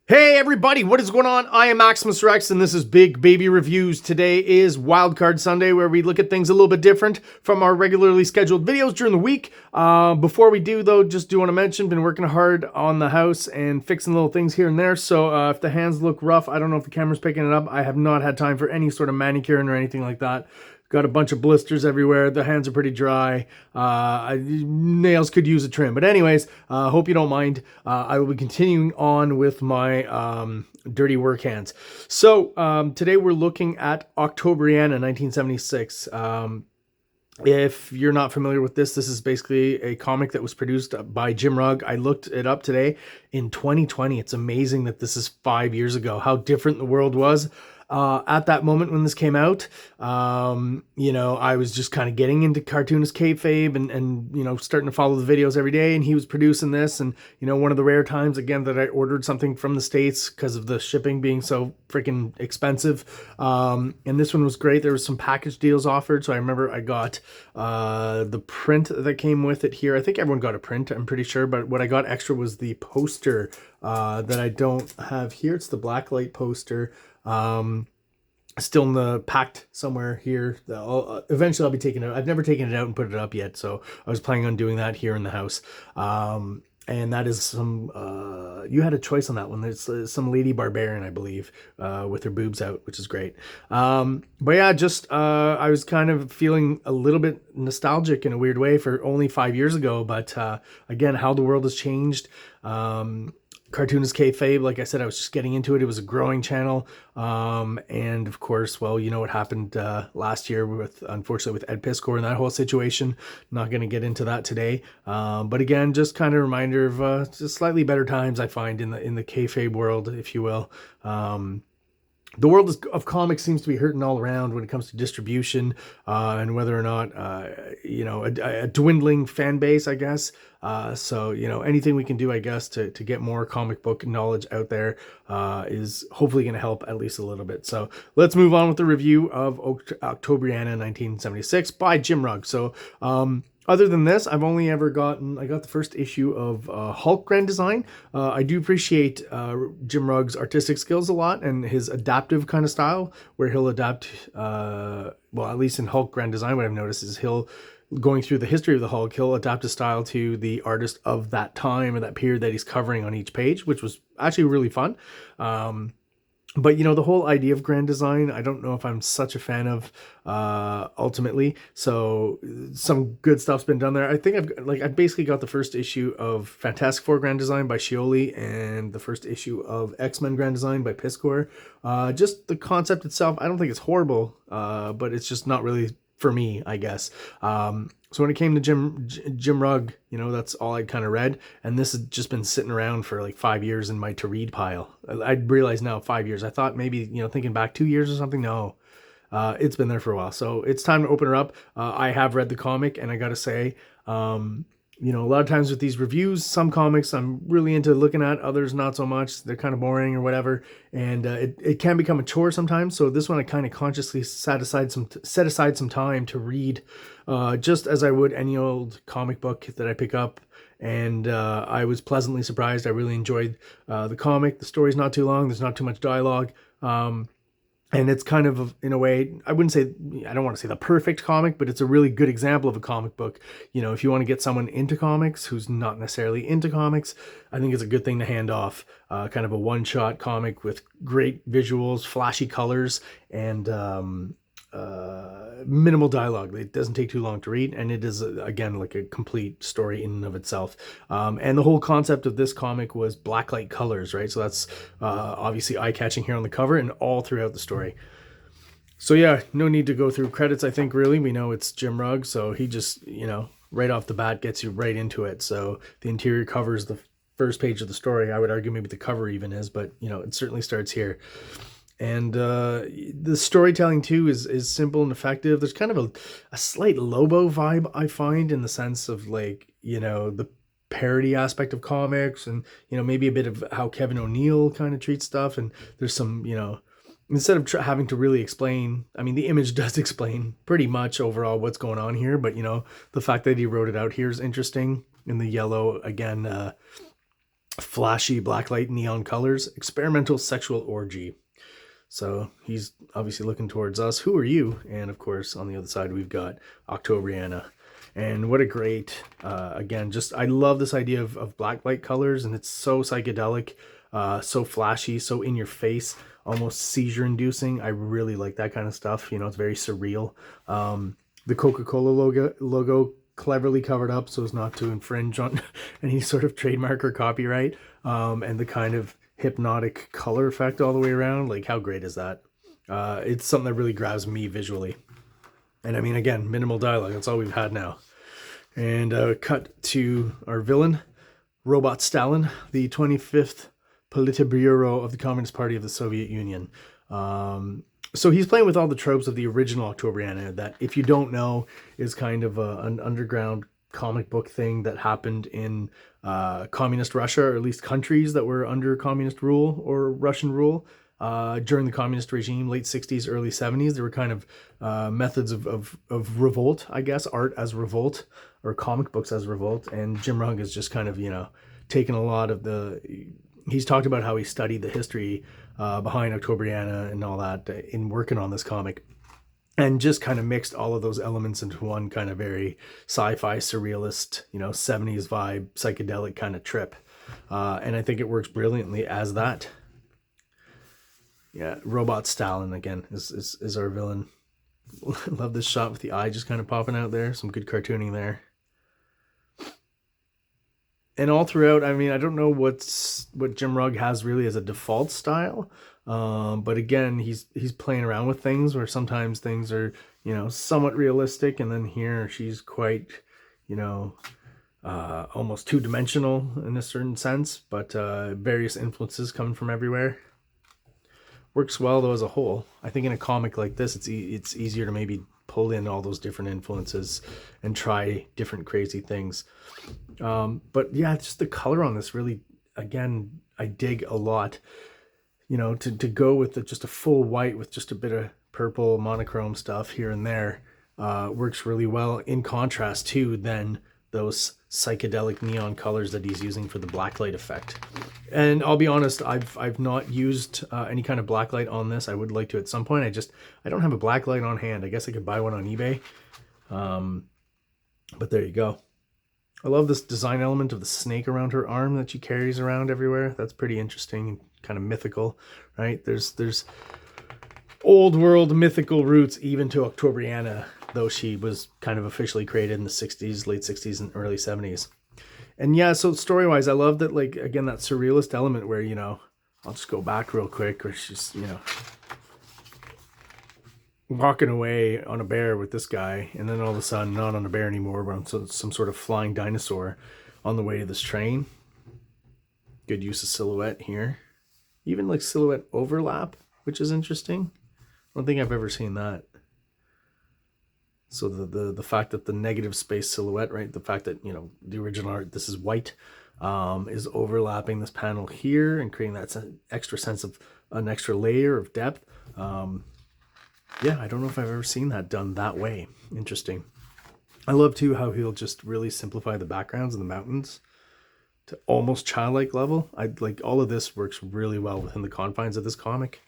Hey everybody, what is going on? I am Maximus Rex and this is Big Baby Reviews. Today is Wildcard Sunday where we look at things a little bit different from our regularly scheduled videos during the week. Before we do though, just do want to mention, been working hard on the house and fixing little things here and there. So if the hands look rough, I don't know if the camera's picking it up. I have not had time for any sort of manicuring or anything like that. Got a bunch of blisters everywhere. The hands are pretty dry. Nails could use a trim. But anyways, hope you don't mind. I will be continuing on with my dirty work hands. So today we're looking at Octobriana 1976. If you're not familiar with this is basically a comic that was produced by Jim Rugg. I looked it up today in 2020. It's amazing that this is 5 years ago, how different the world was. At that moment when this came out, you know, I was just kind of getting into cartoonist kayfabe and, you know, starting to follow the videos every day, and he was producing this. And, you know, one of the rare times again that I ordered something from the States because of the shipping being so freaking expensive. And this one was great. There was some package deals offered. So I remember I got, the print that came with it here. I think everyone got a print, I'm pretty sure, but what I got extra was the poster, that I don't have here. It's the blacklight poster. Still in the packed somewhere here. Eventually I'll be taking it. I've never taken it out and put it up yet, so I was planning on doing that here in the house. And that is some, you had a choice on that one. There's some lady barbarian, I believe, with her boobs out, which is great. But yeah, just, I was kind of feeling a little bit nostalgic in a weird way for only 5 years ago. But, again, how the world has changed. Cartoonist kayfabe, like I said, I was just getting into it. It was a growing channel. And of course, well, you know what happened last year with, unfortunately, with Ed Piskor and that whole situation. Not going to get into that today. But again, just kind of a reminder of just slightly better times I find in the kayfabe world, if you will. The world of comics seems to be hurting all around when it comes to distribution, and whether or not, you know, a dwindling fan base, I guess. So, you know, anything we can do, I guess, to get more comic book knowledge out there is hopefully going to help at least a little bit. So let's move on with the review of Octobriana 1976 by Jim Rugg. So, other than this, I've only ever I got the first issue of Hulk Grand Design. I do appreciate Jim Rugg's artistic skills a lot and his adaptive kind of style, where he'll adapt, well, at least in Hulk Grand Design, what I've noticed is going through the history of the Hulk, he'll adapt his style to the artist of that time or that period that he's covering on each page, which was actually really fun. But, you know, the whole idea of grand design, I don't know if I'm such a fan of ultimately. So some good stuff's been done there. I think I basically got the first issue of Fantastic Four Grand Design by Scioli and the first issue of X-Men Grand Design by Piskor. Just the concept itself, I don't think it's horrible, but it's just not really for me, I guess. So when it came to Jim Rugg, you know, that's all I'd kind of read. And this has just been sitting around for like 5 years in my to read pile. I realize now 5 years. I thought maybe, you know, thinking back 2 years or something. No, it's been there for a while. So it's time to open her up. I have read the comic, and I got to say, you know, a lot of times with these reviews, some comics I'm really into looking at, others not so much. They're kind of boring or whatever, and it can become a chore sometimes. So this one I kind of consciously set aside some time to read, just as I would any old comic book that I pick up. And I was pleasantly surprised. I really enjoyed the comic. The story's not too long. There's not too much dialogue. And it's kind of, in a way, I don't want to say the perfect comic, but it's a really good example of a comic book. You know, if you want to get someone into comics who's not necessarily into comics, I think it's a good thing to hand off. Kind of a one-shot comic with great visuals, flashy colors, and minimal dialogue. It doesn't take too long to read, and it is, again, like a complete story in and of itself. And the whole concept of this comic was blacklight colors, right? So that's obviously eye-catching here on the cover and all throughout the story. So yeah, no need to go through credits, I think, really. We know it's Jim Rugg, so he just, you know, right off the bat gets you right into it. So the interior covers the first page of the story. I would argue maybe the cover even is, but, you know, it certainly starts here. And the storytelling too is simple and effective. There's kind of a slight Lobo vibe, I find, in the sense of, like, you know, the parody aspect of comics, and, you know, maybe a bit of how Kevin O'Neill kind of treats stuff. And there's some, you know, instead of having to really explain, I mean, the image does explain pretty much overall what's going on here, but, you know, the fact that he wrote it out here is interesting. In the yellow, again, flashy blacklight neon colors, experimental sexual orgy. So he's obviously looking towards us. Who are you? And of course, on the other side, we've got Octobriana. And what a great, again, just, I love this idea of blacklight colors, and it's so psychedelic, so flashy, so in your face, almost seizure inducing. I really like that kind of stuff. You know, it's very surreal. The Coca-Cola logo cleverly covered up so as not to infringe on any sort of trademark or copyright. And the kind of hypnotic color effect all the way around. Like, how great is that? It's something that really grabs me visually. And I mean, again, minimal dialogue. That's all we've had now. And cut to our villain, Robot Stalin, the 25th Politburo of the Communist Party of the Soviet Union. So he's playing with all the tropes of the original Octobriana that, if you don't know, is kind of an underground comic book thing that happened in communist Russia, or at least countries that were under communist rule or Russian rule. During the communist regime, late 60s, early 70s, there were kind of methods of revolt, I guess, art as revolt, or comic books as revolt. And Jim Rugg is just kind of, you know, taken a lot of he's talked about how he studied the history behind Octobriana and all that in working on this comic, and just kind of mixed all of those elements into one kind of very sci-fi, surrealist, you know, 70s vibe, psychedelic kind of trip. And I think it works brilliantly as that. Yeah, Robot Stalin, again, is our villain. Love this shot with the eye just kind of popping out there. Some good cartooning there. And all throughout, I mean, I don't know what Jim Rugg has really as a default style. But again, he's playing around with things where sometimes things are, you know, somewhat realistic. And then here she's quite, you know, almost two-dimensional in a certain sense. But various influences coming from everywhere. Works well, though, as a whole. I think in a comic like this, it's easier to maybe pull in all those different influences and try different crazy things. But yeah, just the color on this really, again, I dig a lot. You know, to go with just a full white with just a bit of purple monochrome stuff here and there works really well, in contrast to then those psychedelic neon colors that he's using for the blacklight effect. And I'll be honest, I've not used any kind of blacklight on this. I would like to at some point. I don't have a blacklight on hand. I guess I could buy one on eBay. But there you go. I love this design element of the snake around her arm that she carries around everywhere. That's pretty interesting and kind of mythical, right? There's old world mythical roots even to Octobriana, though she was kind of officially created in the 60s, late 60s and early 70s. And yeah, so story-wise, I love that, like, again, that surrealist element where, you know, I'll just go back real quick, where she's, you know, walking away on a bear with this guy, and then all of a sudden, not on a bear anymore, but on some sort of flying dinosaur on the way to this train. Good use of silhouette here. Even, like, silhouette overlap, which is interesting. I don't think I've ever seen that. So the fact that the negative space silhouette, right, the fact that, you know, the original art, this is white, is overlapping this panel here and creating that extra sense of an extra layer of depth. Yeah, I don't know if I've ever seen that done that way. Interesting. I love too how he'll just really simplify the backgrounds and the mountains to almost childlike level. Like all of this works really well within the confines of this comic.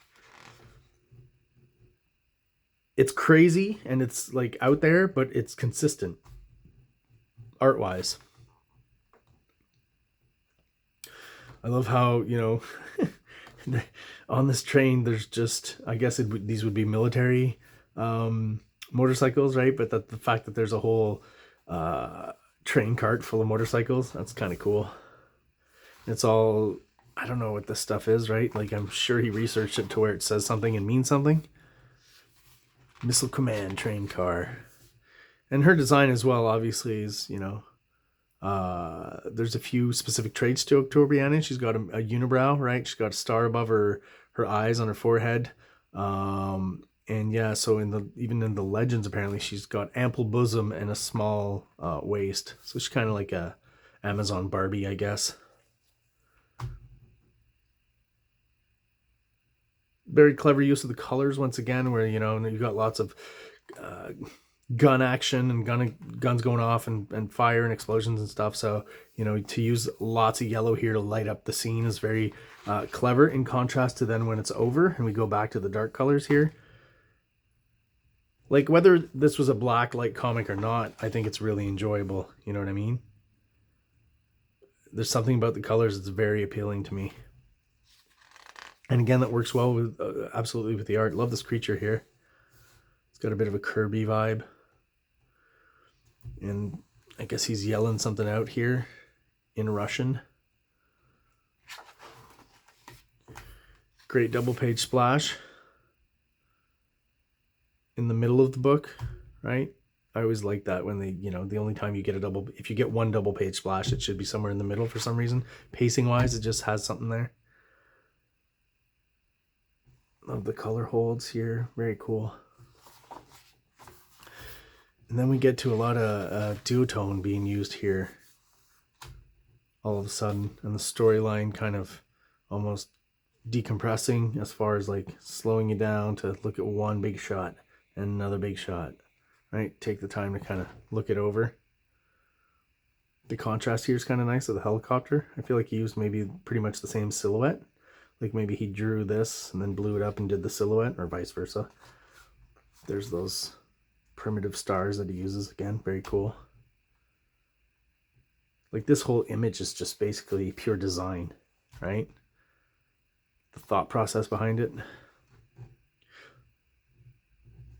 It's crazy and it's like out there, but it's consistent art-wise. I love how, you know, on this train, there's just, I guess these would be military motorcycles, right? But the fact that there's a whole train cart full of motorcycles, that's kind of cool. It's all, I don't know what this stuff is, right? Like, I'm sure he researched it to where it says something and means something. Missile Command train car. And her design as well, obviously, is, you know, there's a few specific traits to Octobriana. She's got a unibrow, right? She's got a star above her eyes on her forehead. And yeah, so even in the legends, apparently she's got ample bosom and a small waist. So she's kind of like a Amazon Barbie, I guess. Very clever use of the colors once again, where, you know, you've got lots of gun action and guns going off and fire and explosions and stuff. So, you know, to use lots of yellow here to light up the scene is very clever, in contrast to then when it's over and we go back to the dark colors here. Like, whether this was a black light comic or not, I think it's really enjoyable. You know what I mean? There's something about the colors that's very appealing to me. And again, that works well with absolutely with the art. Love this creature here. It's got a bit of a Kirby vibe. And I guess he's yelling something out here in Russian. Great double page splash in the middle of the book, right? I always like that when they, you know, the only time you get a double, if you get one double page splash, it should be somewhere in the middle for some reason. Pacing wise, it just has something there. Love the color holds here. Very cool. And then we get to a lot of duotone being used here all of a sudden, and the storyline kind of almost decompressing as far as like slowing you down to look at one big shot and another big shot, right? Take the time to kind of look it over. The contrast here is kind of nice with the helicopter. I feel like he used maybe pretty much the same silhouette. Like maybe he drew this and then blew it up and did the silhouette, or vice versa. There's those primitive stars that he uses again. Very cool. Like, this whole image is just basically pure design, right? The thought process behind it.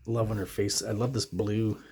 Love on her face. I love this blue.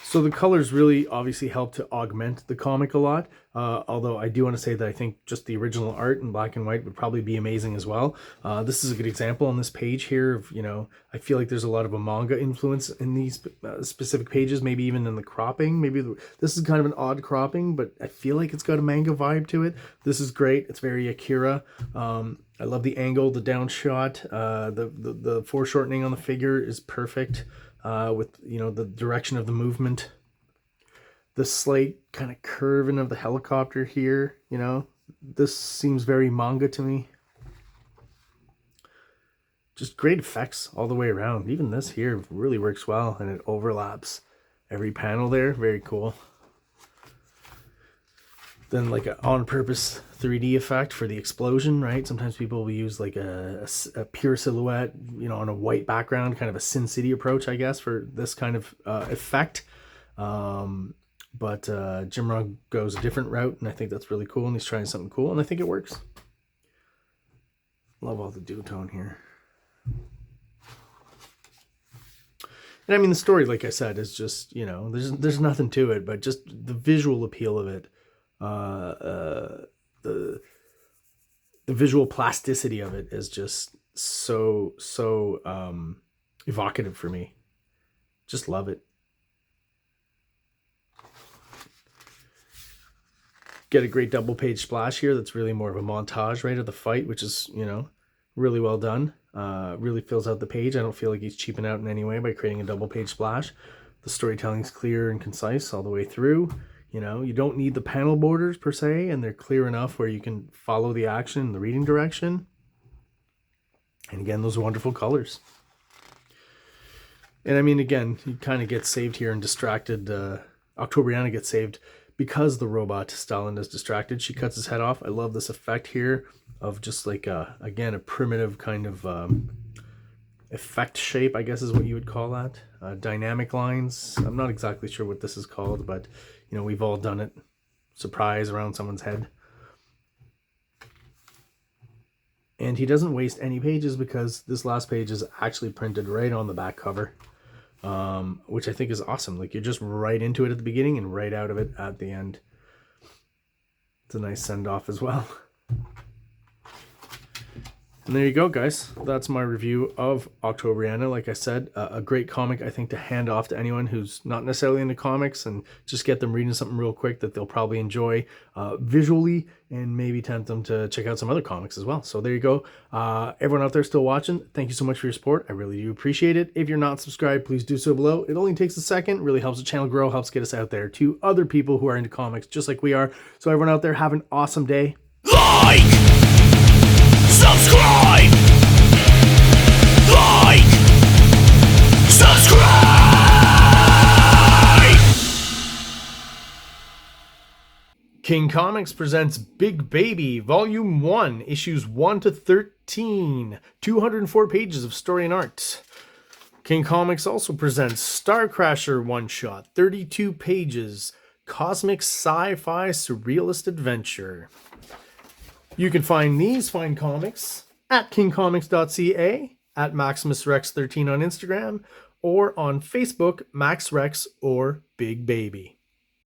So the colors really obviously help to augment the comic a lot. Although I do want to say that I think just the original art in black and white would probably be amazing as well. This is a good example on this page here of, you know, I feel like there's a lot of a manga influence in these specific pages, maybe even in the cropping. Maybe this is kind of an odd cropping, but I feel like it's got a manga vibe to it. This is great. It's very Akira. I love the angle, the down shot, the foreshortening on the figure is perfect. With, you know, the direction of the movement, the slight kind of curving of the helicopter here, you know, this seems very manga to me. Just great effects all the way around. Even this here really works well, and it overlaps every panel there. Very cool. Then like an on-purpose 3D effect for the explosion, right? Sometimes people will use like a pure silhouette, you know, on a white background, kind of a Sin City approach, I guess, for this kind of effect. But JIM RUGG goes a different route, and I think that's really cool, and he's trying something cool, and I think it works. Love all the duotone here. And I mean, the story, like I said, is just, you know, there's nothing to it, but just the visual appeal of it. The visual plasticity of it is just so evocative for me. Just love it. Get a great double page splash here that's really more of a montage, right, of the fight, which is, you know, really well done. Really fills out the page. I don't feel like he's cheaping out in any way by creating a double page splash. The storytelling's clear and concise all the way through. You know, you don't need the panel borders per se, and they're clear enough where you can follow the action in the reading direction. And again, those wonderful colors. And I mean, again, he kind of gets saved here and distracted. Oktobriana gets saved because the robot Stalin is distracted. She cuts his head off. I love this effect here of just like, again, a primitive kind of effect shape, I guess is what you would call that. Dynamic lines. I'm not exactly sure what this is called, but you know, we've all done it. Surprise around someone's head. And he doesn't waste any pages because this last page is actually printed right on the back cover, which I think is awesome. Like, you're just right into it at the beginning and right out of it at the end. It's a nice send-off as well. And there you go, guys. That's my review of Oktobriana. Like I said, a great comic, I think, to hand off to anyone who's not necessarily into comics, and just get them reading something real quick that they'll probably enjoy visually, and maybe tempt them to check out some other comics as well. So there you go. Everyone out there still watching, thank you so much for your support. I really do appreciate it. If you're not subscribed, please do so below. It only takes a second. Really helps the channel grow, helps get us out there to other people who are into comics just like we are. So everyone out there, have an awesome day. Like! Subscribe! Like! Subscribe! King Comics presents Big Baby, Volume 1, Issues 1 to 13, 204 pages of story and art. King Comics also presents Star Crasher one-shot, 32 pages, cosmic sci-fi surrealist adventure. You can find these fine comics at KingComics.CA, at MaximusRex13 on Instagram, or on Facebook, MaxRex or Big Baby.